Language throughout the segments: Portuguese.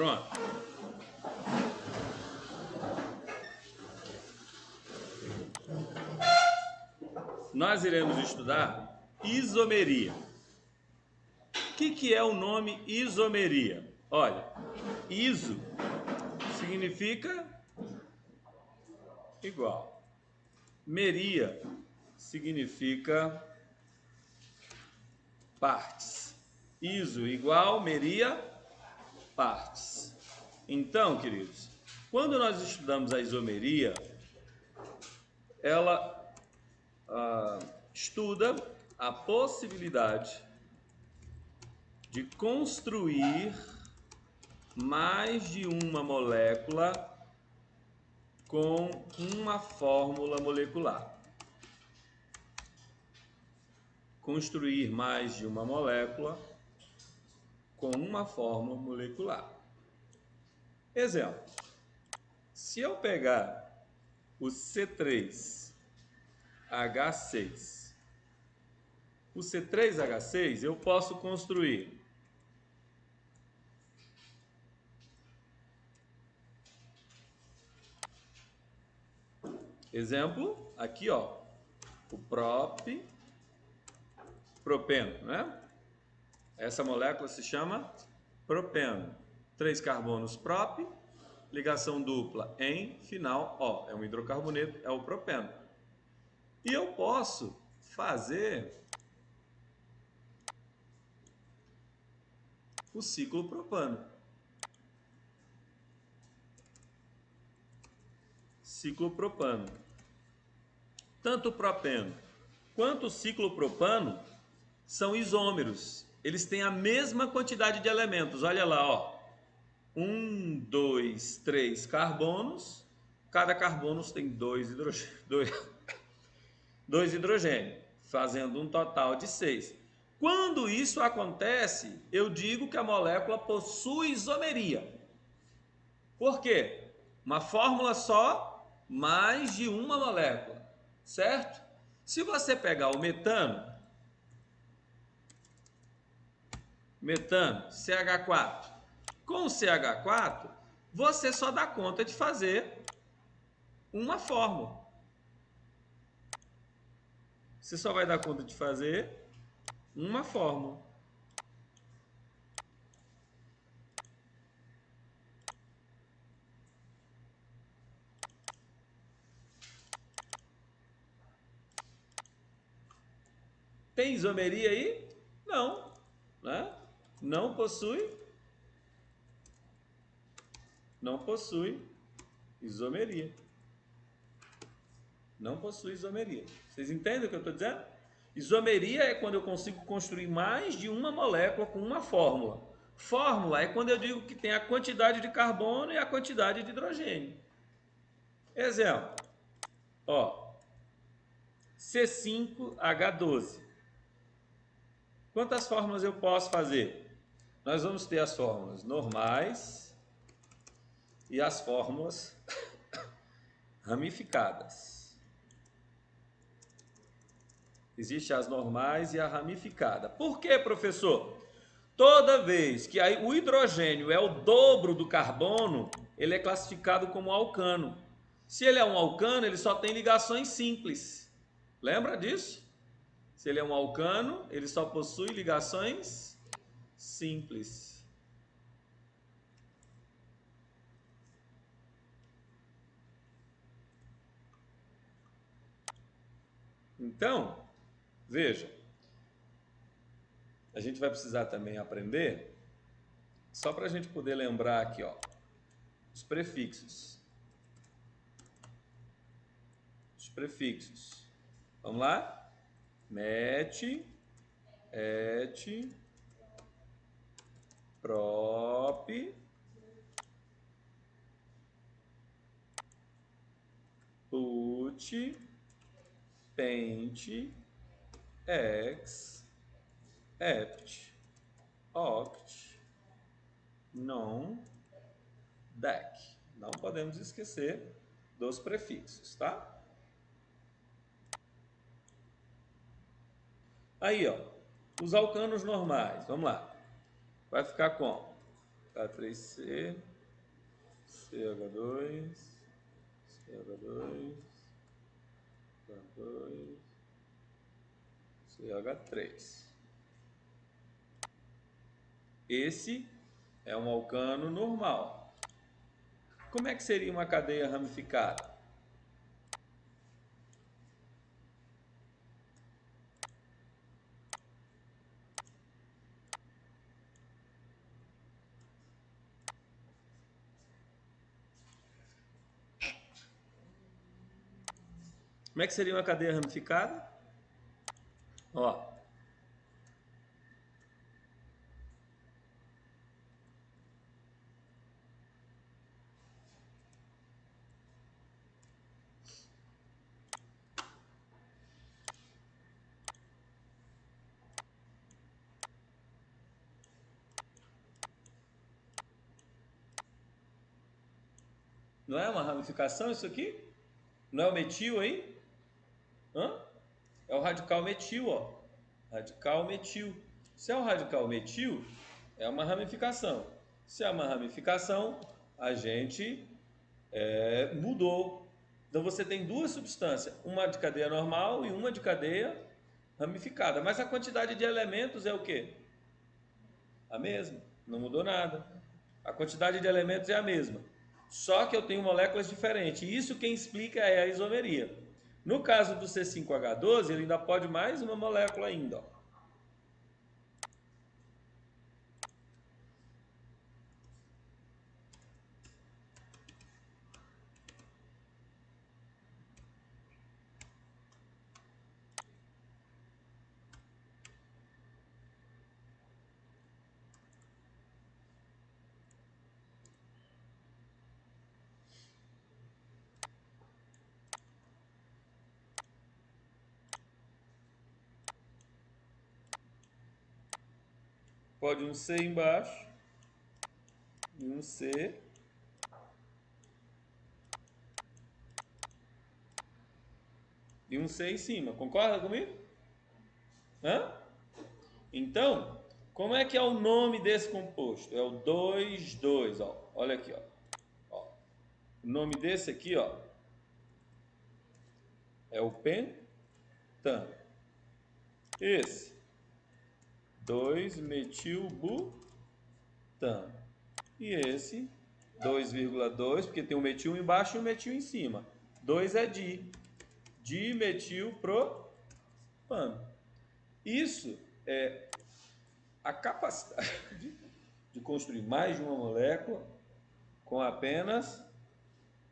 Pronto. Nós iremos estudar isomeria. O que é o nome isomeria? Olha, iso significa igual. Meria significa partes. Iso igual, meria, partes. Então, queridos, quando nós estudamos a isomeria, ela estuda a possibilidade de construir mais de uma molécula com uma fórmula molecular. Construir mais de uma molécula com uma fórmula molecular. Exemplo, se eu pegar o C3H6, o C3H6 eu posso construir exemplo, aqui ó, o propeno, né? Essa molécula se chama propeno. 3 carbonos prop, ligação dupla em, final O. É um hidrocarboneto, é o propeno. E eu posso fazer o ciclopropano. Ciclopropano. Tanto o propeno quanto o ciclopropano são isômeros. Eles têm a mesma quantidade de elementos. Olha lá, ó. 1, 2, 3 carbonos. Cada carbono tem 2 hidrogênios, fazendo um total de 6. Quando isso acontece, eu digo que a molécula possui isomeria. Por quê? Uma fórmula só, mais de uma molécula, certo? Se você pegar o metano, CH4, com o CH4, você só dá conta de fazer uma fórmula. Você só vai dar conta de fazer uma fórmula. Tem isomeria aí? Não, né? Não possui isomeria. Não possui isomeria. Vocês entendem o que eu estou dizendo? Isomeria é quando eu consigo construir mais de uma molécula com uma fórmula. Fórmula é quando eu digo que tem a quantidade de carbono e a quantidade de hidrogênio. Exemplo, ó, C5H12. Quantas fórmulas eu posso fazer? Nós vamos ter as fórmulas normais e as fórmulas ramificadas. Existem as normais e a ramificada. Por quê, professor? Toda vez que o hidrogênio é o dobro do carbono, ele é classificado como alcano. Se ele é um alcano, ele só tem ligações simples. Lembra disso? Se ele é um alcano, ele só possui ligações simples. Então, veja, a gente vai precisar também aprender, só para a gente poder lembrar aqui, ó, os prefixos. Os prefixos. Vamos lá? Met, et, prop, put, pent, ex, ept, oct, non, dec. Não podemos esquecer dos prefixos, tá? Aí, ó, os alcanos normais, vamos lá. Vai ficar como? K3C, CH2, CH2, K2, CH3. Esse é um alcano normal. Como é que seria uma cadeia ramificada? Como é que seria uma cadeia ramificada? Ó. Não é uma ramificação isso aqui? Não é o metil aí? Hã? É o radical metil, ó. Radical metil. Se é o radical metil, é uma ramificação. Se é uma ramificação, a gente mudou. Então você tem duas substâncias, uma de cadeia normal e uma de cadeia ramificada. Mas a quantidade de elementos é o quê? A mesma. Não mudou nada. A quantidade de elementos é a mesma. Só que eu tenho moléculas diferentes. E isso quem explica é a isomeria. No caso do C5H12, ele ainda pode mais uma molécula ainda. Ó. Pode um C embaixo e um C e um C em cima. Concorda comigo? Hã? Então, como é que é o nome desse composto? É o 2,2, ó. Olha aqui, ó. O nome desse aqui, ó, é o pentano. Esse 2-metilbutano. E esse 2,2, porque tem um metil embaixo e um metil em cima. 2 é dimetilpropano. Isso é a capacidade de construir mais de uma molécula com apenas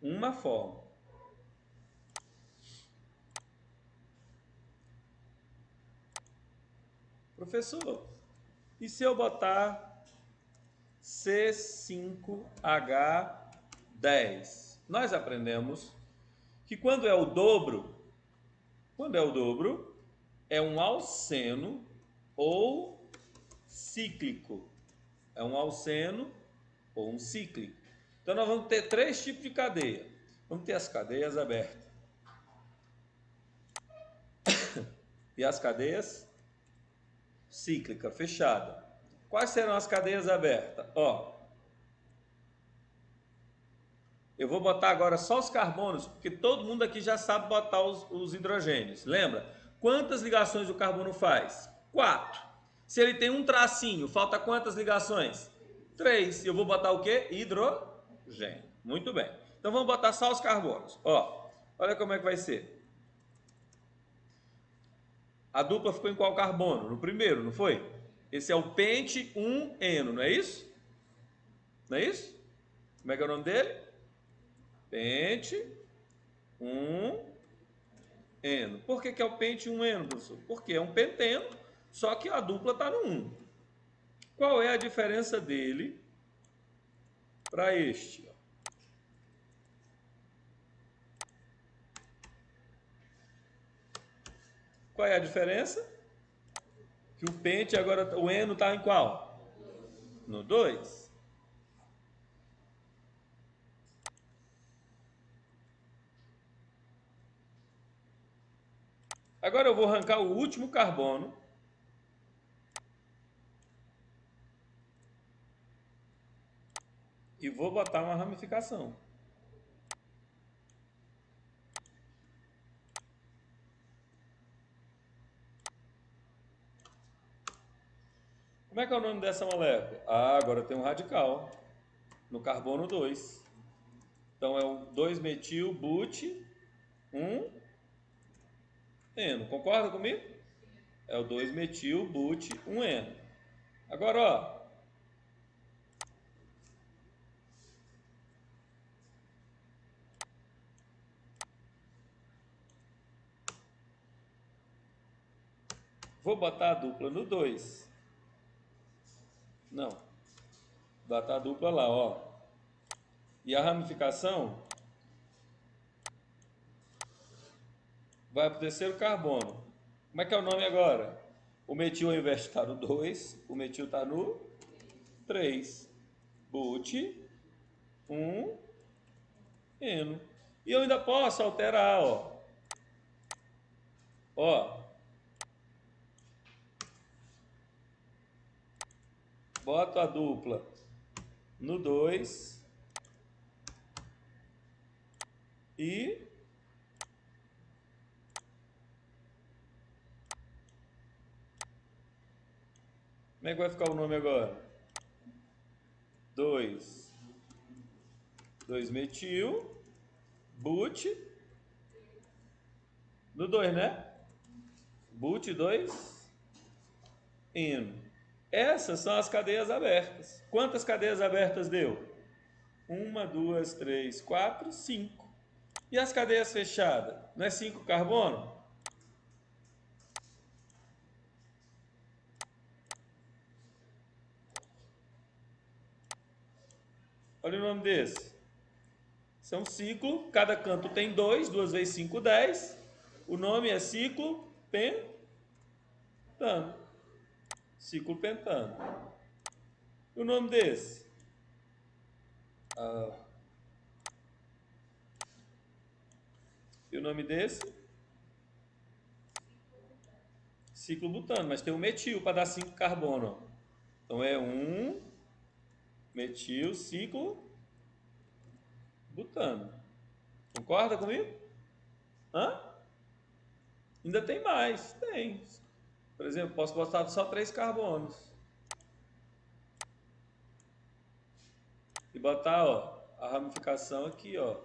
uma forma. Professor, e se eu botar C5H10? Nós aprendemos que quando é o dobro, é um alceno ou cíclico. É um alceno ou um cíclico. Então nós vamos ter três tipos de cadeia. Vamos ter as cadeias abertas e as cadeias cíclica fechada. Quais serão as cadeias abertas? Ó, eu vou botar agora só os carbonos, porque todo mundo aqui já sabe botar os hidrogênios. Lembra? Quantas ligações o carbono faz? 4. Se ele tem um tracinho, falta quantas ligações? 3. Eu vou botar o quê? Hidrogênio. Muito bem. Então vamos botar só os carbonos. Ó, olha como é que vai ser. A dupla ficou em qual carbono? No primeiro, não foi? Esse é o pente 1-eno, não é isso? Não é isso? Como é que é o nome dele? Pente 1-eno. Por que é o pente 1-eno, professor? Porque é um penteno, só que a dupla está no 1. Qual é a diferença dele para este? Qual é a diferença? Que o pente agora, o eno está em qual? No 2. Agora eu vou arrancar o último carbono. e vou botar uma ramificação. Como é que é o nome dessa molécula? Ah, agora tem um radical no carbono 2. Então é o 2-metil-but-1-eno. Concorda comigo? É o 2-metil-but-1-eno. Agora, ó, vou botar a dupla no 2. Não, botar a dupla lá, ó. E a ramificação vai para o terceiro carbono. Como é que é o nome agora? O metil ao invés de estar no 2, o metil está no 3. But, 1, eno. E eu ainda posso alterar, ó. Ó, boto a dupla no 2 e como é que vai ficar o nome agora? 2-metil, but, no 2, né? But 2, eno. Essas são as cadeias abertas. Quantas cadeias abertas deu? 1, 2, 3, 4, 5. E as cadeias fechadas? Não é 5 carbono? Olha o nome desse. Isso é um ciclo, cada canto tem 2, 2 vezes 5, 10. O nome é ciclo pentano. Ciclo pentano. E o nome desse? E o nome desse? Ciclo butano, mas tem um metil para dar 5 carbono. Então é 1 metil ciclo butano. Concorda comigo? Hã? Ainda tem mais? Tem. Por exemplo, posso botar só 3 carbonos. E botar, ó, a ramificação aqui, ó.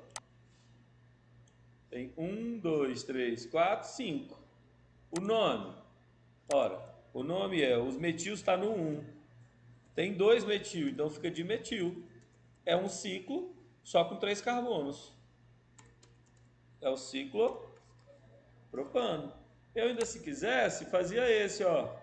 Tem 1, 2, 3, 4, 5. O nome, ora, o nome é, os metis está no 1. Tem 2 metil, então fica dimetil. É um ciclo só com 3 carbonos. É o ciclo propano. Eu ainda, se quisesse, fazia esse, ó.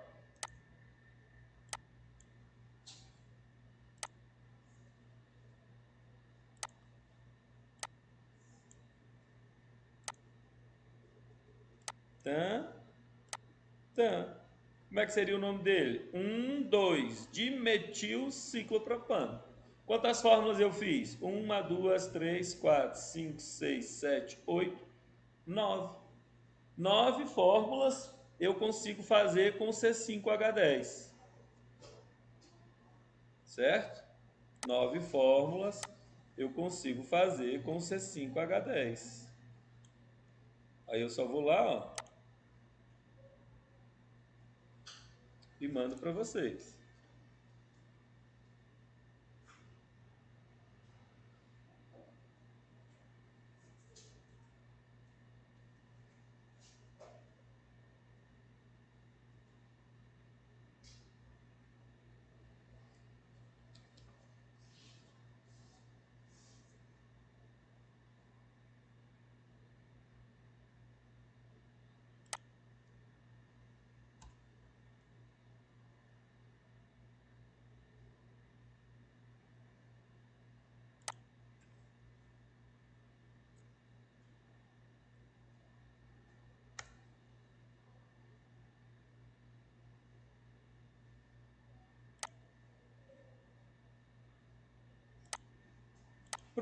Tan, tan. Como é que seria o nome dele? 1, 2, dimetil ciclopropano. Quantas fórmulas eu fiz? 1, 2, 3, 4, 5, 6, 7, 8, 9. 9 fórmulas eu consigo fazer com C5H10. Certo? 9 fórmulas eu consigo fazer com C5H10. Aí eu só vou lá, ó, e mando para vocês.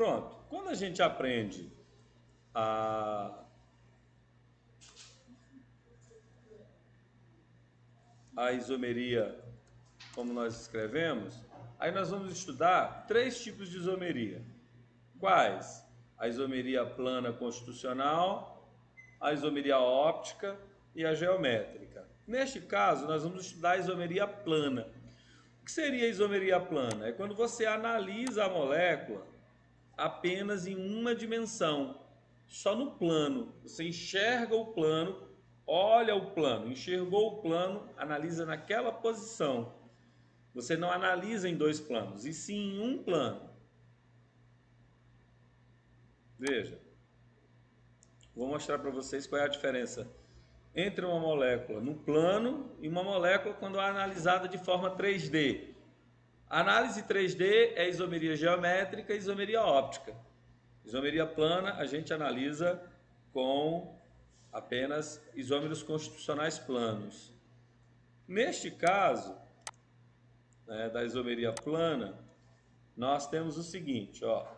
Pronto. Quando a gente aprende a, a isomeria como nós escrevemos, Aí nós vamos estudar 3 tipos de isomeria. Quais? A isomeria plana constitucional, a isomeria óptica e a geométrica. Neste caso, nós vamos estudar a isomeria plana. O que seria a isomeria plana? É quando você analisa a molécula apenas em uma dimensão, só no plano. Você enxerga o plano, olha o plano, enxergou o plano, analisa naquela posição. Você não analisa em 2 planos, e sim em um plano. Veja, vou mostrar para vocês qual é a diferença entre uma molécula no plano e uma molécula quando é analisada de forma 3D. A análise 3D é isomeria geométrica e isomeria óptica. Isomeria plana a gente analisa com apenas isômeros constitucionais planos. Neste caso, né, da isomeria plana, nós temos o seguinte, ó.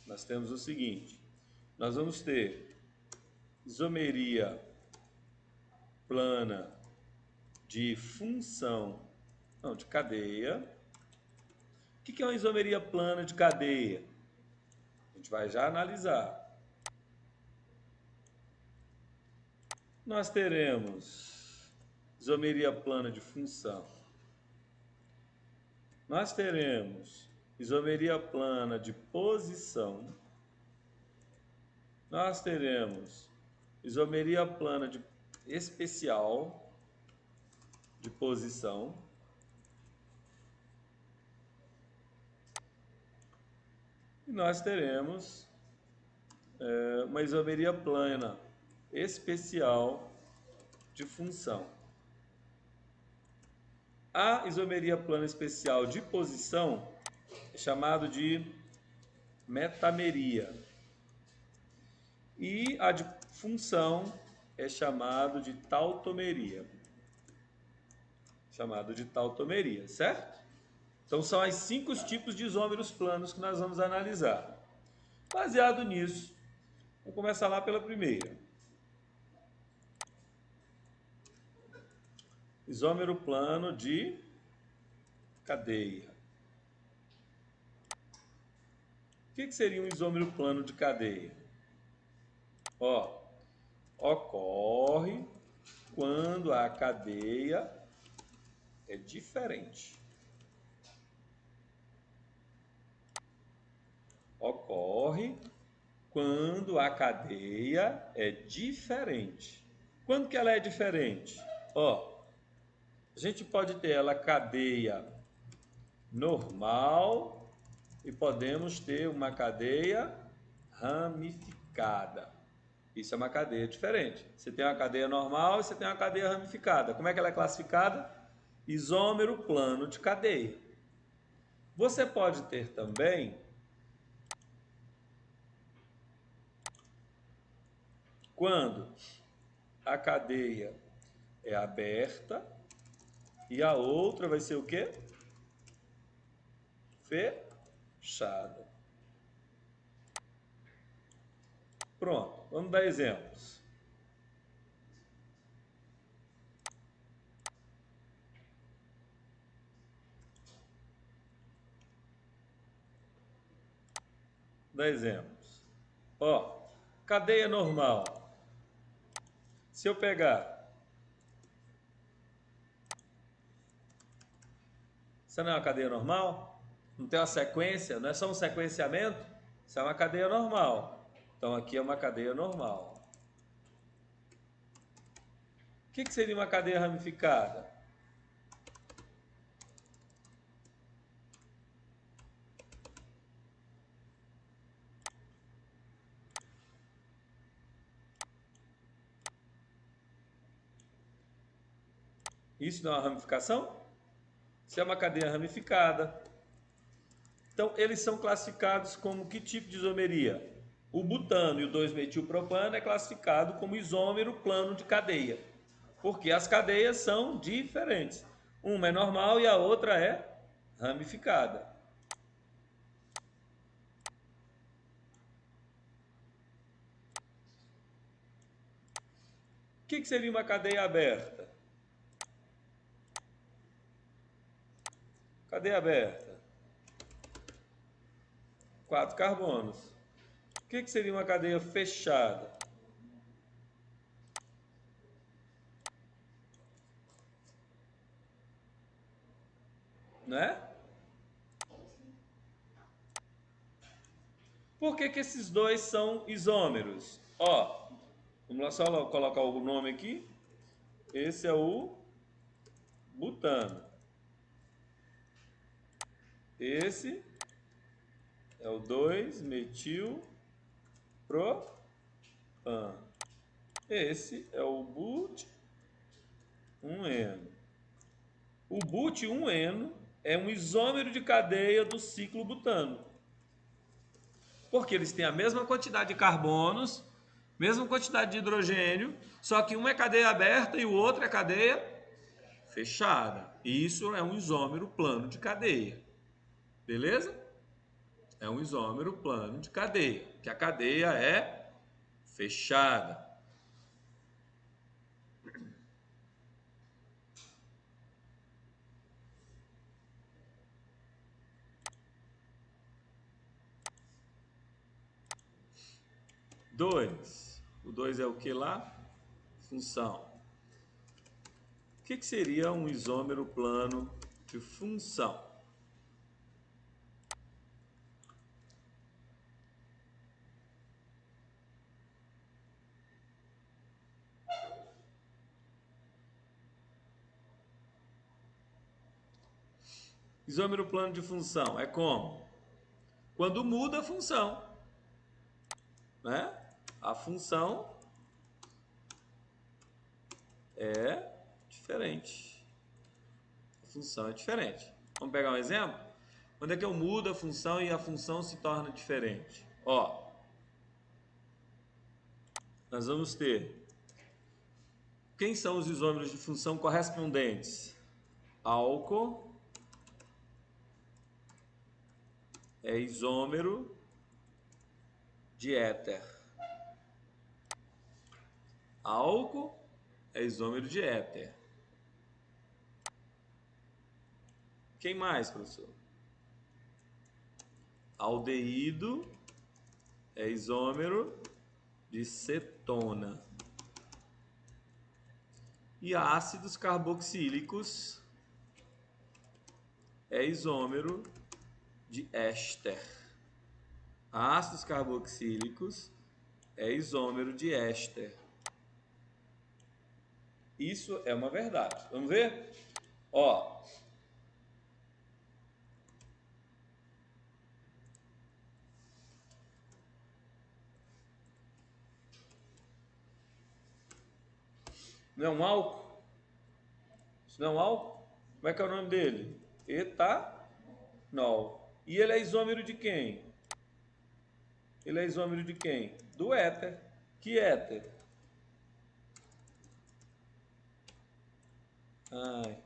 Nós temos o seguinte, nós vamos ter isomeria plana de função, não, de cadeia. O que é uma isomeria plana de cadeia? A gente vai já analisar. Nós teremos isomeria plana de função. Nós teremos isomeria plana de posição. Nós teremos isomeria plana de especial de posição. E nós teremos uma isomeria plana especial de função. A isomeria plana especial de posição é chamado de metameria. E a de função é chamado de tautomeria. Certo? Então são os 5 tipos de isômeros planos que nós vamos analisar. Baseado nisso, vamos começar lá pela primeira. Isômero plano de cadeia. O que seria um isômero plano de cadeia? Ó, ocorre quando a cadeia é diferente. Ocorre quando a cadeia é diferente. Quando que ela é diferente? Ó, a gente pode ter ela cadeia normal e podemos ter uma cadeia ramificada. Isso é uma cadeia diferente. Você tem uma cadeia normal e você tem uma cadeia ramificada. Como é que ela é classificada? Isômero plano de cadeia. Você pode ter também quando a cadeia é aberta e a outra vai ser o quê? Fechada. Pronto, vamos dar exemplos. Dar exemplos. Ó, cadeia normal. Se eu pegar, isso não é uma cadeia normal? Não tem uma sequência? Não é só um sequenciamento? Isso é uma cadeia normal. Então aqui é uma cadeia normal. O que seria uma cadeia ramificada? Isso não é uma ramificação? Isso é uma cadeia ramificada. Então, eles são classificados como que tipo de isomeria? O butano e o 2-metilpropano é classificado como isômero plano de cadeia, porque as cadeias são diferentes. Uma é normal e a outra é ramificada. O que seria uma cadeia aberta? cadeia aberta? 4 carbonos. O que seria uma cadeia fechada? Né? Por que esses dois são isômeros? Ó, vamos lá só colocar o nome aqui. Esse é o butano. Esse é o 2-metilpropano. Esse é o but-1-eno. O but-1-eno é um isômero de cadeia do ciclo butano. Porque eles têm a mesma quantidade de carbonos, mesma quantidade de hidrogênio, só que um é cadeia aberta e o outro é cadeia fechada. Isso é um isômero plano de cadeia. Beleza? É um isômero plano de cadeia, que a cadeia é fechada. O 2 é o que lá? Função. O que seria um isômero plano de função? Isômero plano de função é como? Quando muda a função, né? A função é diferente. A função é diferente. Vamos pegar um exemplo? Quando é que eu mudo a função e a função se torna diferente? Ó, nós vamos ter... Quem são os isômeros de função correspondentes? Álcool é isômero de éter. Álcool é isômero de éter. Quem mais, professor? Aldeído é isômero de cetona. E ácidos carboxílicos é isômero de éster. Ácidos carboxílicos é isômero de éster. Isso é uma verdade. Vamos ver? Ó, não é um álcool? Isso não é um álcool? Como é que é o nome dele? Etanol. E ele é isômero de quem? Ele é isômero de quem? Do éter. Que éter? Ai.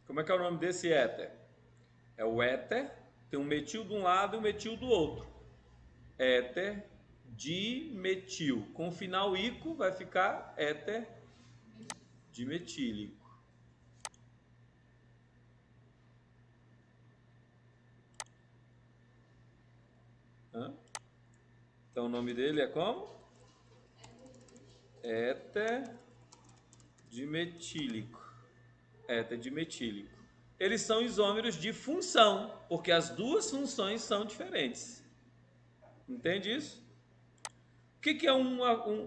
Como é que é o nome desse éter? É o éter, tem um metil de um lado e um metil do outro. Éter dimetil. Com o final ico vai ficar éter dimetílico. Então o nome dele é como? Éter dimetílico. Éter dimetílico. Eles são isômeros de função, porque as duas funções são diferentes. Entende isso? O que é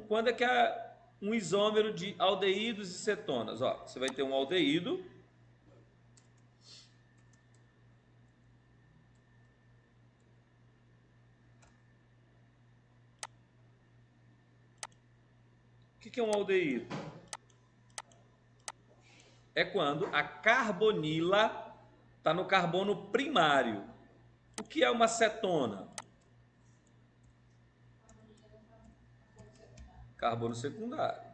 quando é que é um isômero de aldeídos e cetonas? Ó, você vai ter um aldeído. O que é um aldeído? É quando a carbonila está no carbono primário. O que é uma cetona? carbono secundário.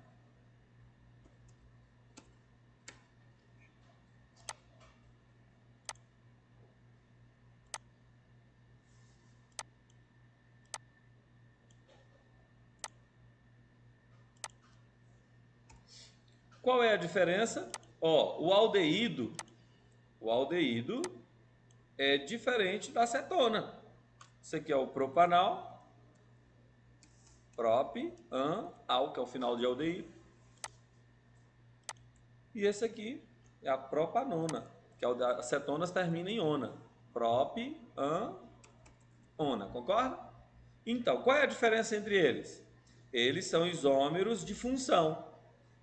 Qual é a diferença? Ó, o aldeído é diferente da acetona. Isso aqui é o propanal, prop, an, al, que é o final de aldeído. E esse aqui é a propanona, que é o da acetonas termina em ona. Prop, an, ona, concorda? Então, qual é a diferença entre eles? Eles são isômeros de função.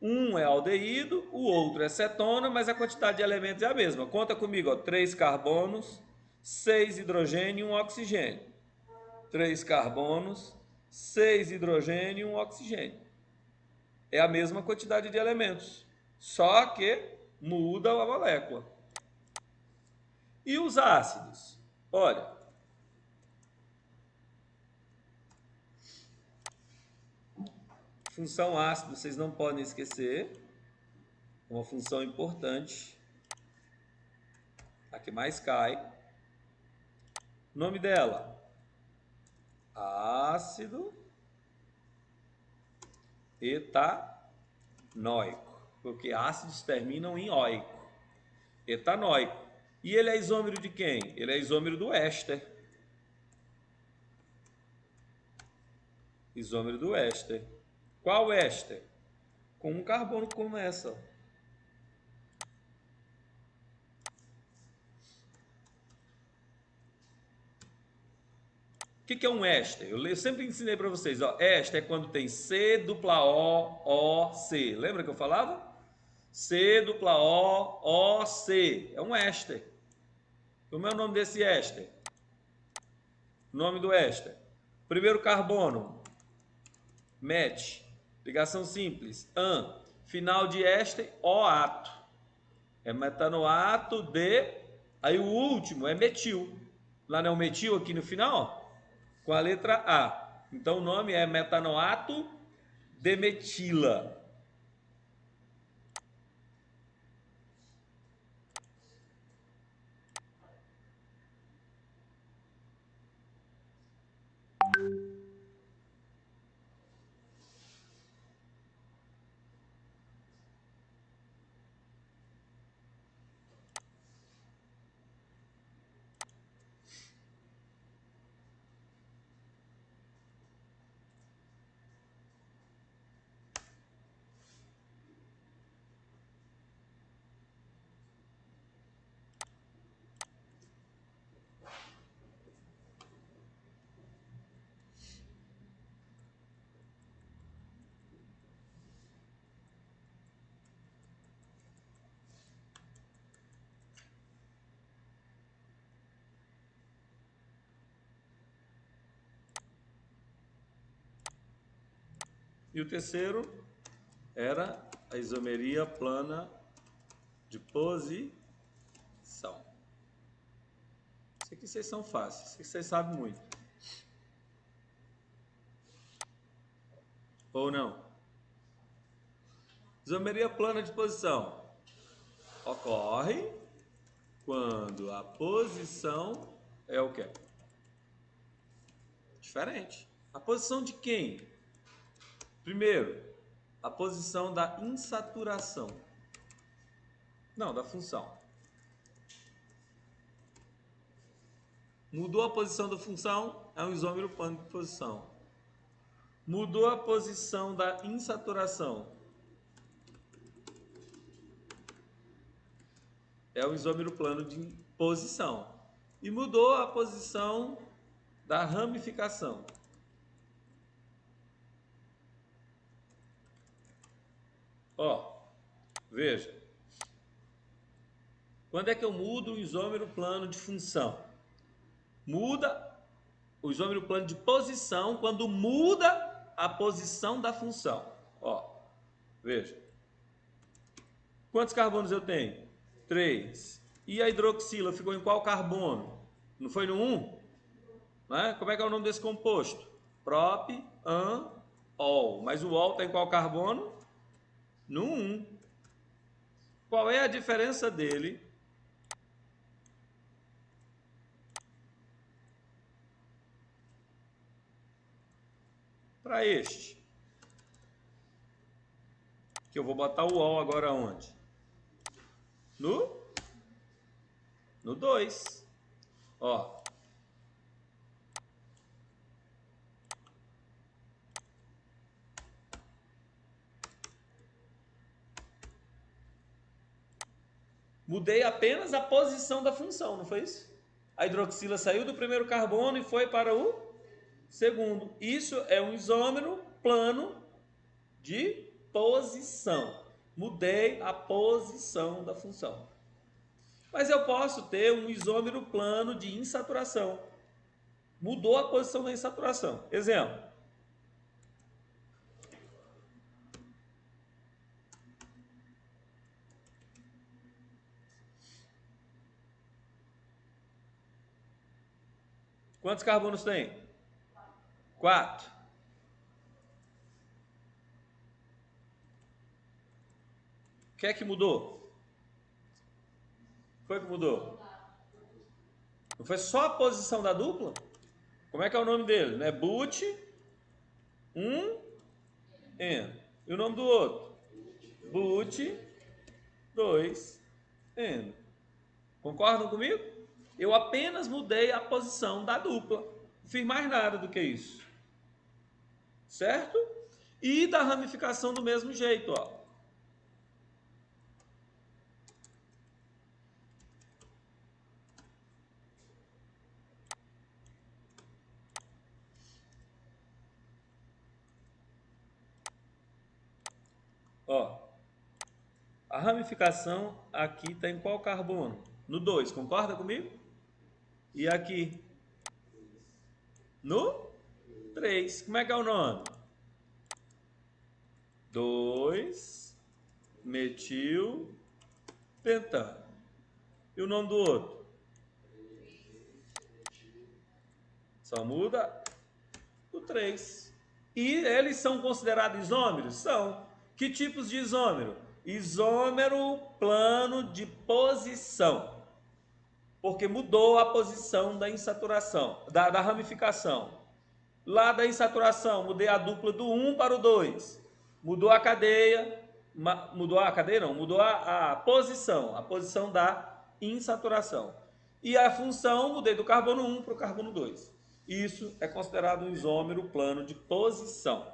Um é aldeído, o outro é cetona, mas a quantidade de elementos é a mesma. Conta comigo, ó, 3 carbonos, 6 hidrogênio e 1 oxigênio. 3 carbonos, 6 hidrogênio e 1 oxigênio. É a mesma quantidade de elementos, só que muda a molécula. E os ácidos? Olha, função ácido, vocês não podem esquecer, uma função importante, a que mais cai. Nome dela: ácido etanóico, porque ácidos terminam em óico. Etanóico. E ele é isômero de quem? Ele é isômero do éster. Isômero do éster. Qual éster? Com um carbono como essa. O que é um éster? Eu sempre ensinei para vocês. Ó, éster é quando tem C dupla O, C. Lembra que eu falava? C dupla O, C. É um éster. Como é o nome desse éster? Nome do éster. Primeiro carbono. Met. Ligação simples. An. Final de éster, O-ato. É metanoato de... Aí o último é metil. Lá não é o metil aqui no final? Com a letra A. Então o nome é metanoato de metila. E o terceiro era a isomeria plana de posição. Isso aqui vocês são fáceis, isso aqui vocês sabem muito. Ou não? Isomeria plana de posição ocorre quando a posição é o quê? Diferente. A posição de quem? Primeiro, a posição da insaturação. Não, da função. Mudou a posição da função, é um isômero plano de posição. Mudou a posição da insaturação, é o isômero plano de posição. E mudou a posição da ramificação. Ó, veja. Quando é que eu mudo o isômero plano de função? Muda o isômero plano de posição quando muda a posição da função. Ó, veja. Quantos carbonos eu tenho? 3. E a hidroxila ficou em qual carbono? Não foi no 1? Né? Como é que é o nome desse composto? Prop, an, ol. Mas o ol está em qual carbono? No 1. Qual é a diferença dele para este? Que eu vou botar o ol agora onde? No 2. Ó. Mudei apenas a posição da função, não foi isso? A hidroxila saiu do primeiro carbono e foi para o segundo. Isso é um isômero plano de posição. Mudei a posição da função. Mas eu posso ter um isômero plano de insaturação. Mudou a posição da insaturação. Exemplo. Quantos carbonos tem? 4. O que é que mudou? Foi que mudou? Não foi só a posição da dupla? Como é que é o nome dele? Não é but 1, N. E o nome do outro? But 2, N. Concordam comigo? Eu apenas mudei a posição da dupla. Não fiz mais nada do que isso. Certo? E da ramificação do mesmo jeito, ó. Ó, a ramificação aqui está em qual carbono? No 2, concorda comigo? E aqui? No 3. Como é que é o nome? 2 metil pentano. E o nome do outro? Só muda o 3. E eles são considerados isômeros? São. Que tipos de isômero? Isômero plano de posição. Porque mudou a posição da insaturação, da ramificação. Lá da insaturação, mudei a dupla do 1 para o 2. Mudou a cadeia, mudou a cadeia não, mudou a posição da insaturação. E a função, mudei do carbono 1 para o carbono 2. Isso é considerado um isômero plano de posição.